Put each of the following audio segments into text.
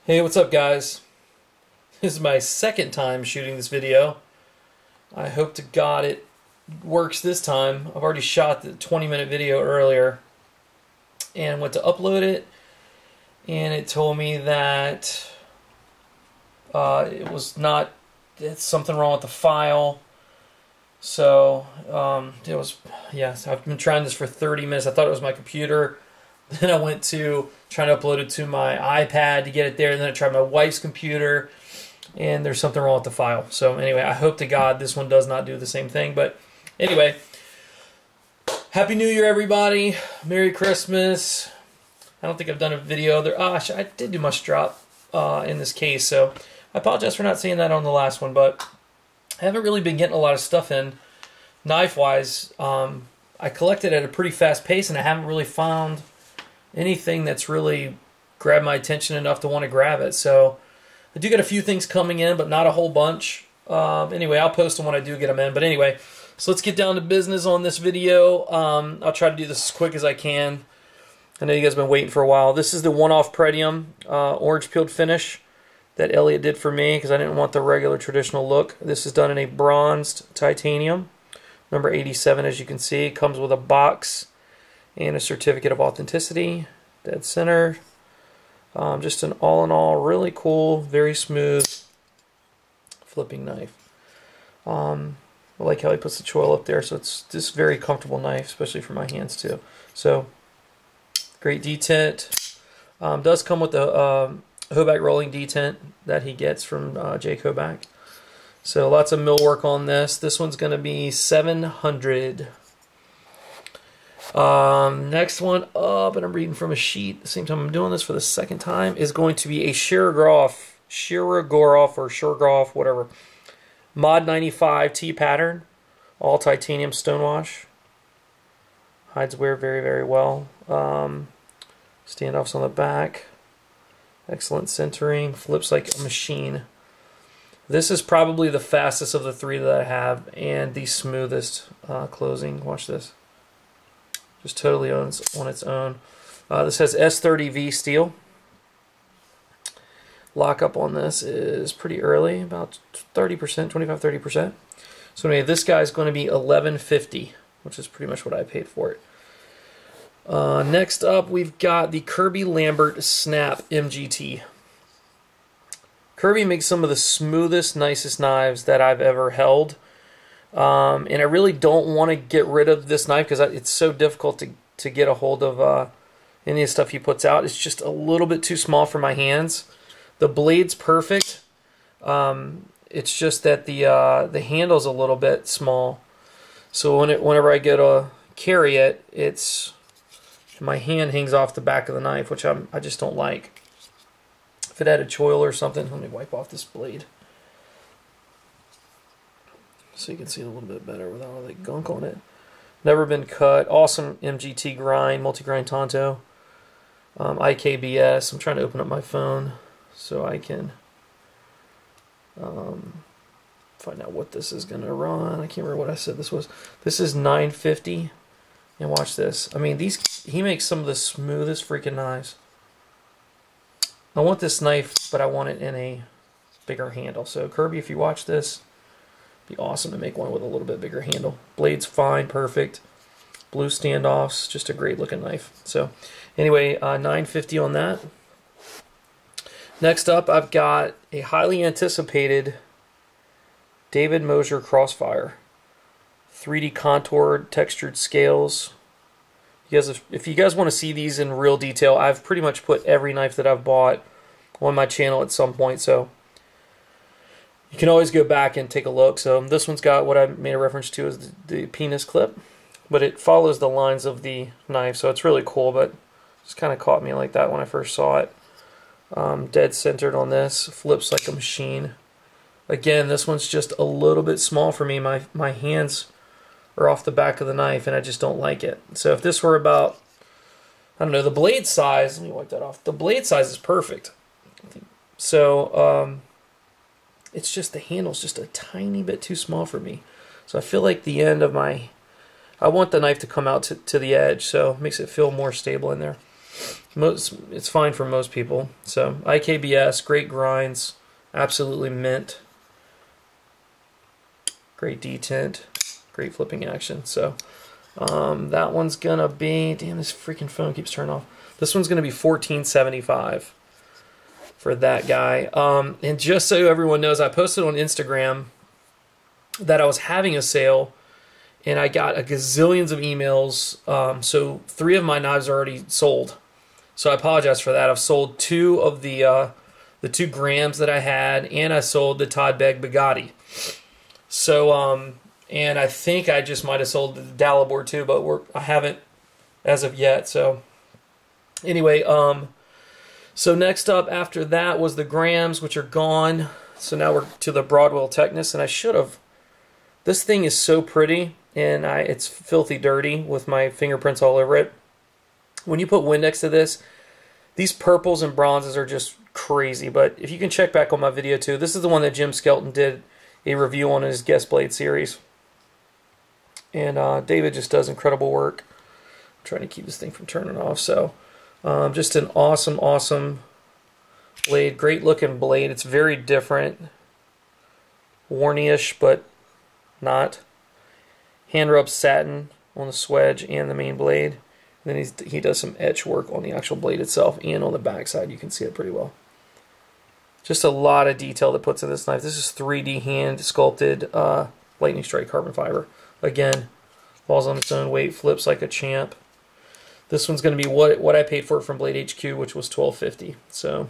Hey, what's up guys? This is my second time shooting this video. I hope to God it works this time. I've already shot the 20-minute video earlier and went to upload it, and it told me that it's something wrong with the file. So I've been trying this for 30 minutes. I thought it was my computer. Then I went to trying to upload it to my iPad to get it there, and then I tried my wife's computer, and there's something wrong with the file. So anyway, I hope to God this one does not do the same thing. But anyway, Happy New Year, everybody. Merry Christmas. I don't think I've done a video there. I did do my strap in this case, so I apologize for not saying that on the last one, but I haven't really been getting a lot of stuff in knife-wise. I collected at a pretty fast pace, and I haven't really found anything that's really grabbed my attention enough to want to grab it. So I do get a few things coming in, but not a whole bunch. Anyway, I'll post them when I do get them in. But anyway, so let's get down to business on this video. I'll try to do this as quick as I can. I know you guys have been waiting for a while. This is the one-off Pretium orange peeled finish that Elliot did for me because I didn't want the regular traditional look. This is done in a bronzed titanium, number 87, as you can see. It comes with a box and a certificate of authenticity, dead center. Just an all-in-all really cool, very smooth flipping knife. I like how he puts the choil up there, so it's just very comfortable knife, especially for my hands too. So great detent. Does come with the Hoback rolling detent that he gets from Jake Hoback. So lots of millwork on this. This one's going to be $700. Next one up, and I'm reading from a sheet at the same time I'm doing this for the second time, is going to be a Shirogorov, whatever, Mod 95 T pattern, all titanium stonewash. Hides wear very, very well. Standoffs on the back. Excellent centering. Flips like a machine. This is probably the fastest of the three that I have, and the smoothest closing. Watch this. Just totally on its own. This has S30V steel. Lockup on this is pretty early, about 30%, 25-30%. So anyway, this guy's going to be $11.50, which is pretty much what I paid for it. Next up, we've got the Kirby Lambert Snap MGT. Kirby makes some of the smoothest, nicest knives that I've ever held. And I really don't want to get rid of this knife because it's so difficult to get a hold of any of the stuff he puts out. It's just a little bit too small for my hands. The blade's perfect. It's just that the handle's a little bit small. So whenever I go to carry it, my hand hangs off the back of the knife, which I just don't like. If it had a choil or something, let me wipe off this blade so you can see it a little bit better without all that gunk on it. Never been cut. Awesome MGT grind, multi-grind Tonto. IKBS. I'm trying to open up my phone so I can find out what this is going to run. I can't remember what I said this was. This is $950. And watch this. I mean, he makes some of the smoothest freaking knives. I want this knife, but I want it in a bigger handle. So Kirby, if you watch this, be awesome to make one with a little bit bigger handle. Blade's fine, perfect. Blue standoffs, just a great looking knife. So anyway, $950 on that. Next up, I've got a highly anticipated David Moser Crossfire. 3D contoured, textured scales. If you guys want to see these in real detail, I've pretty much put every knife that I've bought on my channel at some point, so you can always go back and take a look. So this one's got what I made a reference to as the penis clip, but it follows the lines of the knife, so it's really cool, but just kind of caught me like that when I first saw it. Dead centered on this, flips like a machine. Again, this one's just a little bit small for me. My hands are off the back of the knife, and I just don't like it. So if this were about, I don't know, the blade size, let me wipe that off. The blade size is perfect. So it's just the handle's just a tiny bit too small for me. So I feel like the end of I want the knife to come out to the edge, so it makes it feel more stable in there. It's fine for most people. So IKBS, great grinds, absolutely mint. Great detent, great flipping action. So that one's gonna be, damn, this freaking phone keeps turning off. This one's gonna be $14.75 for that guy. And just so everyone knows, I posted on Instagram that I was having a sale, and I got a gazillions of emails. So 3 of my knives are already sold. So I apologize for that. I've sold 2 of the 2 grams that I had, and I sold the Todd Begg Beggatti. So, and I think I just might have sold the Dalibor too, but I haven't as of yet. So, anyway, so next up after that was the grams, which are gone. So now we're to the Broadwell Technes, and I should have. This thing is so pretty, and it's filthy dirty with my fingerprints all over it. When you put Windex to this, these purples and bronzes are just crazy. But if you can check back on my video too, this is the one that Jim Skelton did a review on in his Guest Blade series. And David just does incredible work. I'm trying to keep this thing from turning off. So just an awesome, awesome blade. Great looking blade. It's very different. Worny-ish, but not. Hand rub satin on the swedge and the main blade. And then he does some etch work on the actual blade itself and on the backside. You can see it pretty well. Just a lot of detail that puts in this knife. This is 3D hand sculpted lightning strike carbon fiber. Again, falls on its own weight, flips like a champ. This one's going to be what I paid for it from Blade HQ, which was $12.50. So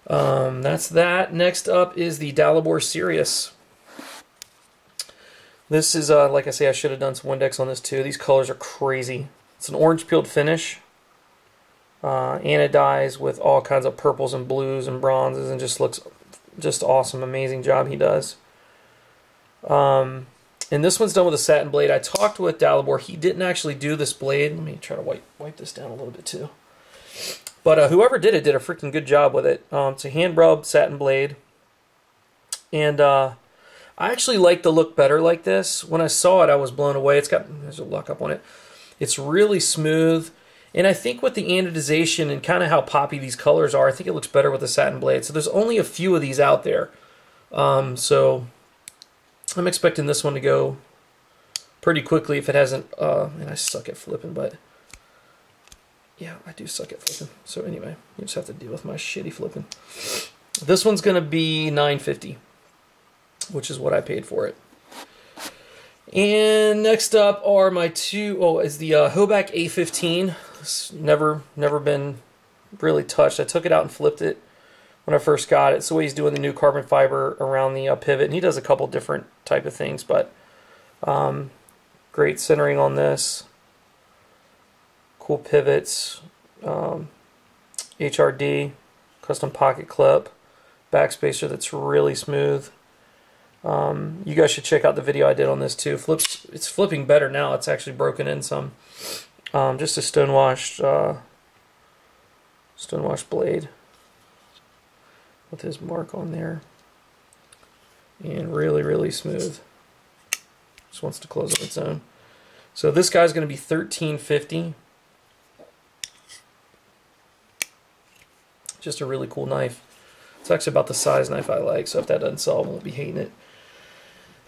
that's that. Next up is the Dalibor Sirius. This is, like I say, I should have done some Windex on this too. These colors are crazy. It's an orange peeled finish. Anodize with all kinds of purples and blues and bronzes, and just looks just awesome. Amazing job he does. And this one's done with a satin blade. I talked with Dalibor. He didn't actually do this blade. Let me try to wipe this down a little bit too. But whoever did it did a freaking good job with it. It's a hand rub satin blade. And I actually like the look better like this. When I saw it, I was blown away. There's a lock up on it. It's really smooth. And I think with the anodization and kind of how poppy these colors are, I think it looks better with the satin blade. So there's only a few of these out there. So I'm expecting this one to go pretty quickly if it hasn't. And I suck at flipping, but yeah, I do suck at flipping. So anyway, you just have to deal with my shitty flipping. This one's going to be $9.50, which is what I paid for it. And next up are my is the Hoback A15. It's never been really touched. I took it out and flipped it when I first got it. So he's doing the new carbon fiber around the pivot, and he does a couple different type of things, but great centering on this. Cool pivots, HRD, custom pocket clip, backspacer that's really smooth. You guys should check out the video I did on this too. It's flipping better now. It's actually broken in some. Just a stonewashed blade with his mark on there, and really smooth. Just wants to close on its own. So this guy's going to be $13.50. Just a really cool knife. It's actually about the size knife I like, so if that doesn't sell, I won't be hating it.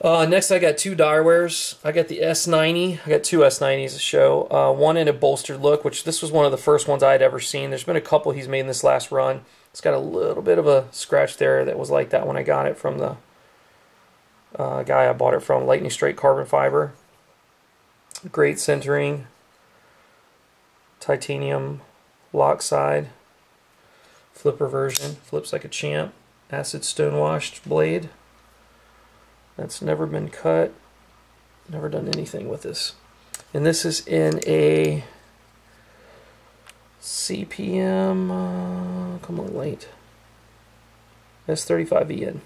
Next, I got 2 Direwares. I got the S90. I got 2 S90s to show. One in a bolstered look, which this was one of the first ones I had ever seen. There's been a couple he's made in this last run. It's got a little bit of a scratch there that was like that when I got it from the guy I bought it from, Lightning Strike Carbon Fiber. Great centering. Titanium lock side. Flipper version. Flips like a champ. Acid stonewashed blade. That's never been cut. Never done anything with this. And this is in a CPM, come on, light. S35EN.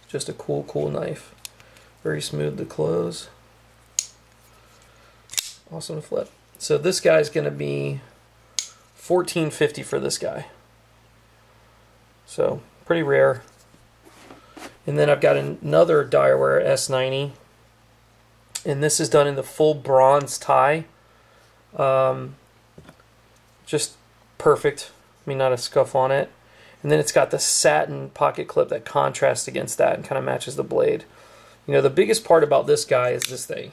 Just a cool knife. Very smooth to close. Awesome to flip. So this guy's going to be $14.50 for this guy. So pretty rare. And then I've got another Direware S90, and this is done in the full bronze tie. Just perfect. I mean, not a scuff on it. And then it's got the satin pocket clip that contrasts against that and kind of matches the blade. You know, the biggest part about this guy is this thing.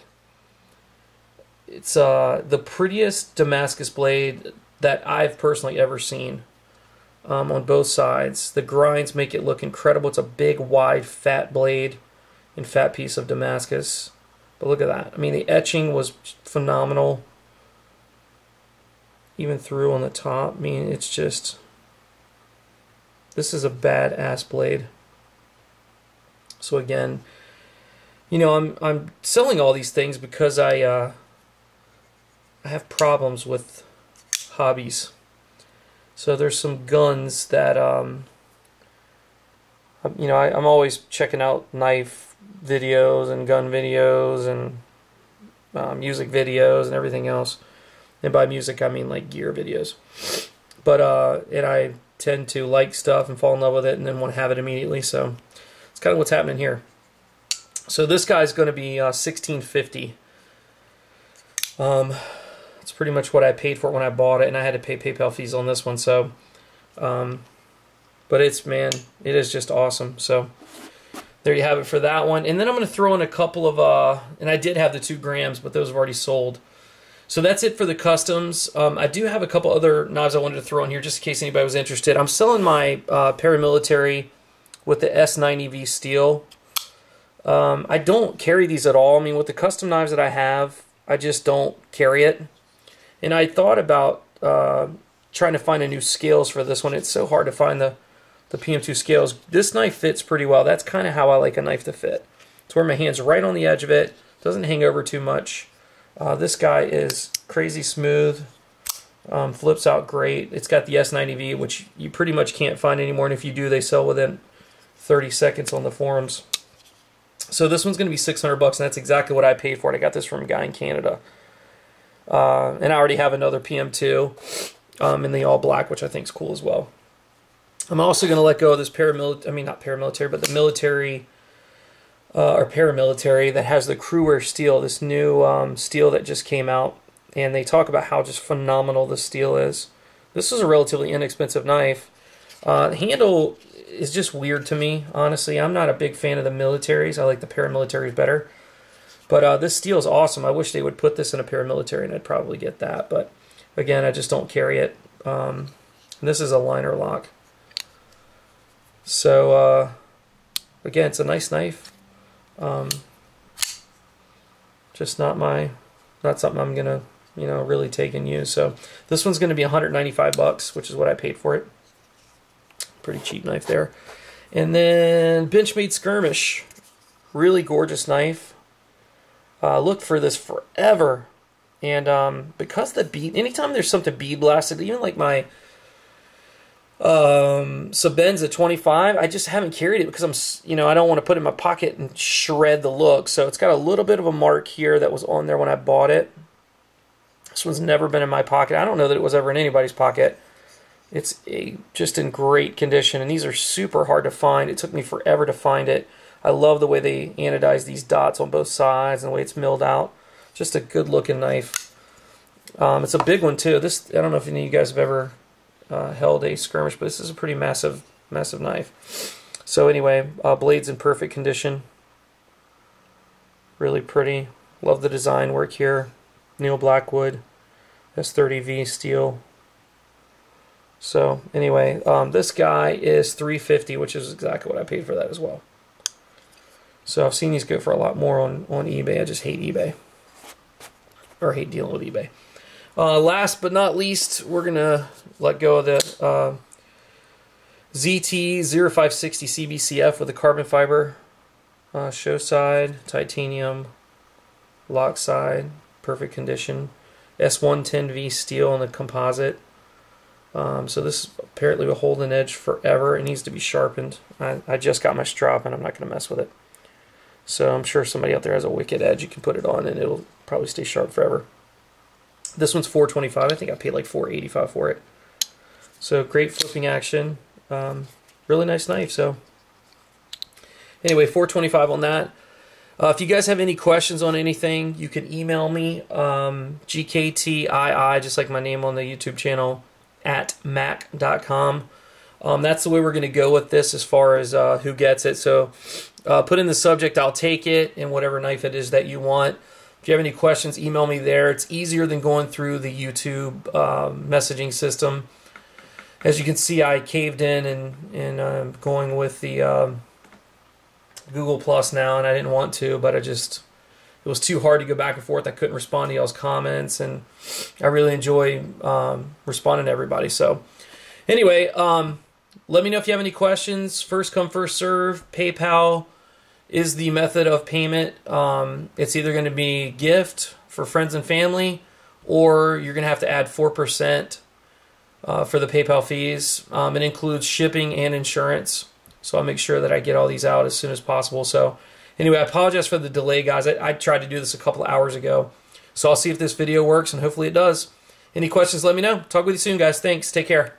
It's the prettiest Damascus blade that I've personally ever seen on both sides. The grinds make it look incredible. It's a big, wide, fat blade and fat piece of Damascus. But look at that. I mean, the etching was phenomenal. Even through on the top. I mean, it's just... This is a badass blade. So again, you know, I'm selling all these things because I have problems with hobbies. So there's some guns that you know, I'm always checking out knife videos and gun videos and music videos and everything else. And by music I mean like gear videos. But and I tend to like stuff and fall in love with it and then want to have it immediately. So it's kind of what's happening here. So this guy's going to be $16.50. It's pretty much what I paid for it when I bought it, and I had to pay PayPal fees on this one. So, but it's, man, it is just awesome. So there you have it for that one. And then I'm going to throw in a couple of, and I did have the 2 grams, but those have already sold. So that's it for the customs. I do have a couple other knives I wanted to throw in here just in case anybody was interested. I'm selling my paramilitary with the S90V steel. I don't carry these at all. I mean, with the custom knives that I have, I just don't carry it. And I thought about trying to find a new scales for this one. It's so hard to find the PM2 scales. This knife fits pretty well. That's kind of how I like a knife to fit. It's where my hand's right on the edge of it. Doesn't hang over too much. This guy is crazy smooth, flips out great. It's got the S90V, which you pretty much can't find anymore, and if you do, they sell within 30 seconds on the forums. So this one's going to be $600, and that's exactly what I paid for it. I got this from a guy in Canada. And I already have another PM2 in the all black, which I think is cool as well. I'm also going to let go of this paramilitary, I mean not paramilitary, but the military... or paramilitary that has the Cruwear steel, this new steel that just came out, and they talk about how just phenomenal the steel is. This is a relatively inexpensive knife. The handle is just weird to me, honestly. I'm not a big fan of the militaries. I like the paramilitaries better. But this steel is awesome. I wish they would put this in a paramilitary and I'd probably get that. But again, I just don't carry it. This is a liner lock. So again, it's a nice knife. Just not something I'm gonna, you know, really take and use. So this one's gonna be $195, which is what I paid for it. Pretty cheap knife there. And then Benchmade Skirmish, really gorgeous knife. Looked for this forever, and because the bead, anytime there's something bead blasted, even like my Saben's at 25, I just haven't carried it because I'm, you know, I don't want to put it in my pocket and shred the look. So it's got a little bit of a mark here that was on there when I bought it. This one's never been in my pocket. I don't know that it was ever in anybody's pocket. It's just in great condition, and these are super hard to find. It took me forever to find it. I love the way they anodize these dots on both sides and the way it's milled out. Just a good looking knife. It's a big one too. This, I don't know if any of you guys have ever held a skirmish, but this is a pretty massive knife. So anyway, blade's in perfect condition. Really pretty. Love the design work here. Neil Blackwood, S30V steel. So anyway, this guy is $350, which is exactly what I paid for that as well. So I've seen these go for a lot more on eBay. I just hate eBay, or hate dealing with eBay. Last but not least, we're gonna let go of the ZT0560 cbcf with a carbon fiber show side, titanium, lock side, perfect condition. S110V steel on the composite. So this apparently will hold an edge forever. It needs to be sharpened. I just got my strap and I'm not going to mess with it. So I'm sure somebody out there has a wicked edge you can put it on and it'll probably stay sharp forever. This one's $425. I think I paid like $485 for it. So great flipping action. Really nice knife. So anyway, $425 on that. If you guys have any questions on anything, you can email me, GKTII, just like my name on the YouTube channel, at mac.com. That's the way we're going to go with this as far as who gets it. So put in the subject, I'll take it, and whatever knife it is that you want. If you have any questions, email me there. It's easier than going through the YouTube messaging system. As you can see, I caved in and I'm going with the Google Plus now, and I didn't want to, but it was too hard to go back and forth. I couldn't respond to y'all's comments, and I really enjoy responding to everybody. So anyway, let me know if you have any questions. First come, first serve. PayPal is the method of payment. It's either going to be gift for friends and family, or you're going to have to add 4% for the PayPal fees. It includes shipping and insurance. So I'll make sure that I get all these out as soon as possible. So anyway, I apologize for the delay, guys. I tried to do this a couple of hours ago. So I'll see if this video works, and hopefully it does. Any questions, let me know. Talk with you soon, guys. Thanks. Take care.